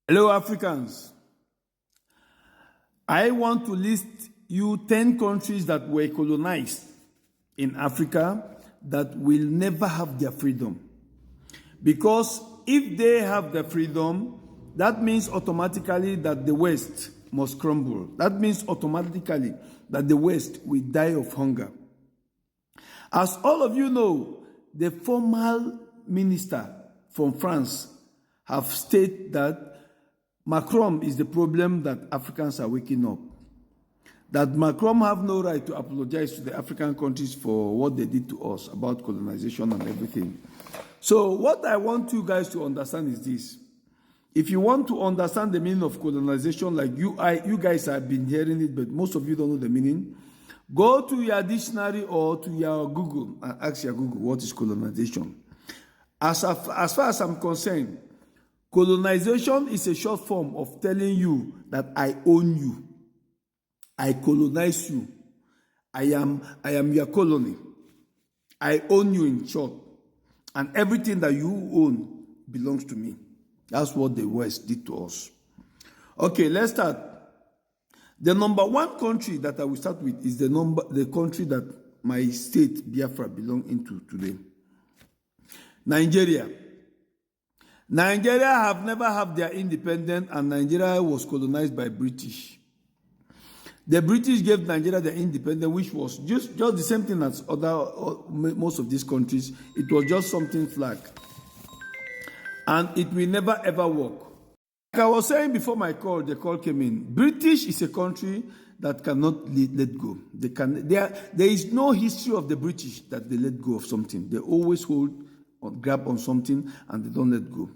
Hello, Africans. I want to list you 10 countries that were colonized in Africa that will never have their freedom. Because if they have their freedom, that means automatically that the West must crumble. That means automatically that the West will die of hunger. As all of you know, the former minister from France have stated that Macron is the problem that Africans are waking up. That Macron have no right to apologize to the African countries for what they did to us about colonization and everything. So what I want you guys to understand is this. If you want to understand the meaning of colonization, like you guys have been hearing it, but most of you don't know the meaning, go to your dictionary or to your Google and ask your Google what is colonization. As far as I'm concerned, colonization is a short form of telling you that I own you. I colonize you. I am your colony. I own you in short. And everything that you own belongs to me. That's what the West did to us. Okay, let's start. The number one country that I will start with is the country that my state, Biafra, belongs into today. Nigeria. Nigeria have never had their independence, and Nigeria was colonized by British. The British gave Nigeria their independence, which was just the same thing as most of these countries. It was just something flag. And it will never ever work. Like I was saying before the call came in, British is a country that cannot let go. There is no history of the British that they let go of something. They always grab on something and they don't let go.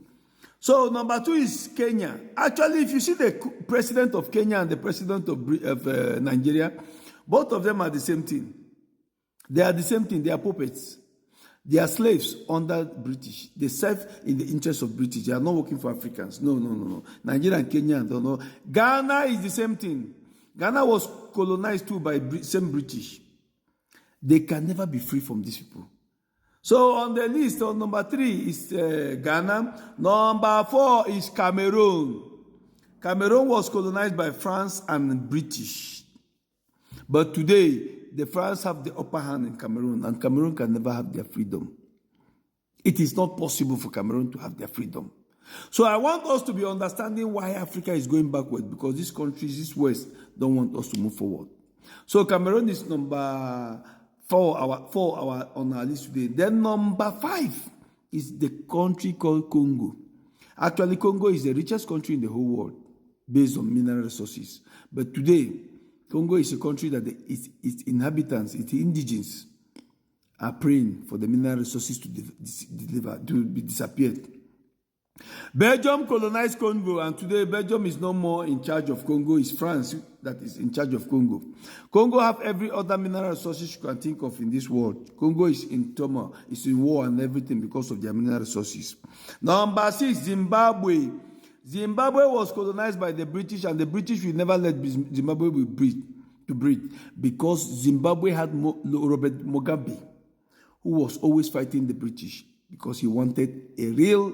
So number two is Kenya. Actually, if you see the president of Kenya and the president of Nigeria, both of them are the same thing. They are the same thing. They are puppets. They are slaves under British. They serve in the interest of British. They are not working for Africans. No. Nigeria and Kenya don't know. Ghana is the same thing. Ghana was colonized too by same British. They can never be free from these people. So on the list, on number 3 is Ghana. Number 4 is Cameroon. Cameroon was colonized by France and British. But today, the France have the upper hand in Cameroon, and Cameroon can never have their freedom. It is not possible for Cameroon to have their freedom. So I want us to be understanding why Africa is going backward, because these countries, this West, don't want us to move forward. So Cameroon is number 4 on our list today. Then number 5 is the country called Congo. Actually, Congo is the richest country in the whole world based on mineral resources. But today, Congo is a country that its inhabitants, its indigenes, are praying for the mineral resources to be disappeared. Belgium colonized Congo, and today Belgium is no more in charge of Congo. It's France that is in charge of Congo. Congo have every other mineral resources you can think of in this world. Congo is in turmoil, it's in war and everything because of their mineral resources. Number 6, Zimbabwe. Zimbabwe was colonized by the British, and the British will never let Zimbabwe breathe because Zimbabwe had Robert Mugabe, who was always fighting the British because he wanted a real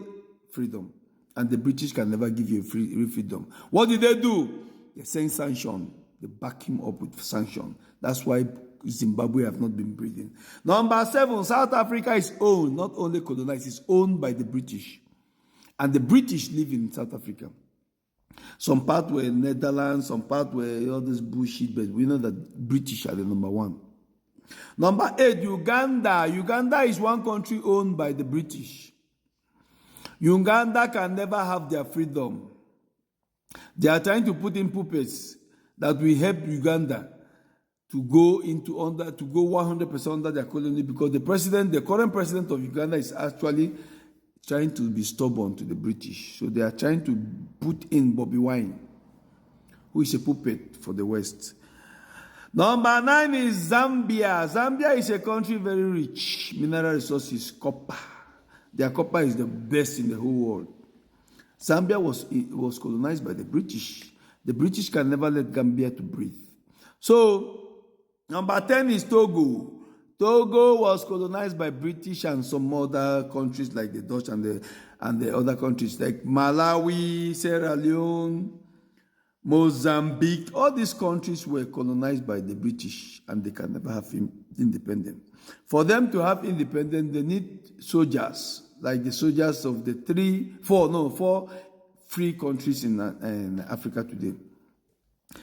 freedom, and the British can never give you real freedom. What did they do? They sent sanction. They back him up with sanction. That's why Zimbabwe have not been breathing. Number 7, South Africa is owned, not only colonized, it's owned by the British. And the British live in South Africa. Some part were Netherlands, some part were all this bullshit, but we know that British are the number 1. Number 8, Uganda. Uganda is one country owned by the British. Uganda can never have their freedom. They are trying to put in puppets that will help Uganda to go 100% under their colony, because the current president of Uganda is actually trying to be stubborn to the British. So they are trying to put in Bobby Wine, who is a puppet for the West. Number 9 is Zambia. Zambia is a country very rich, mineral resources, copper. Their copper is the best in the whole world. Zambia was colonized by the British. The British can never let Gambia to breathe. So, number 10 is Togo. Togo was colonized by British and some other countries like the Dutch and the other countries like Malawi, Sierra Leone, Mozambique. All these countries were colonized by the British and they can never have independence. For them to have independence, they need soldiers, like the soldiers of the four free countries in Africa today.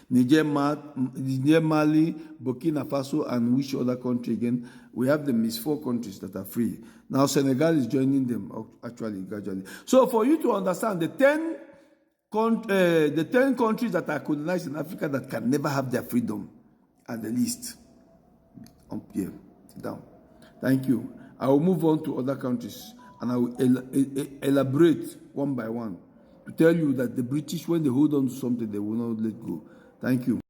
Niger, Mali, Burkina Faso, and which other country again? We have them as 4 countries that are free. Now Senegal is joining them actually gradually. So for you to understand the 10 countries that are colonized in Africa that can never have their freedom are the list. Here, sit down. Thank you. I will move on to other countries and I will elaborate one by one to tell you that the British, when they hold on to something, they will not let go. Thank you.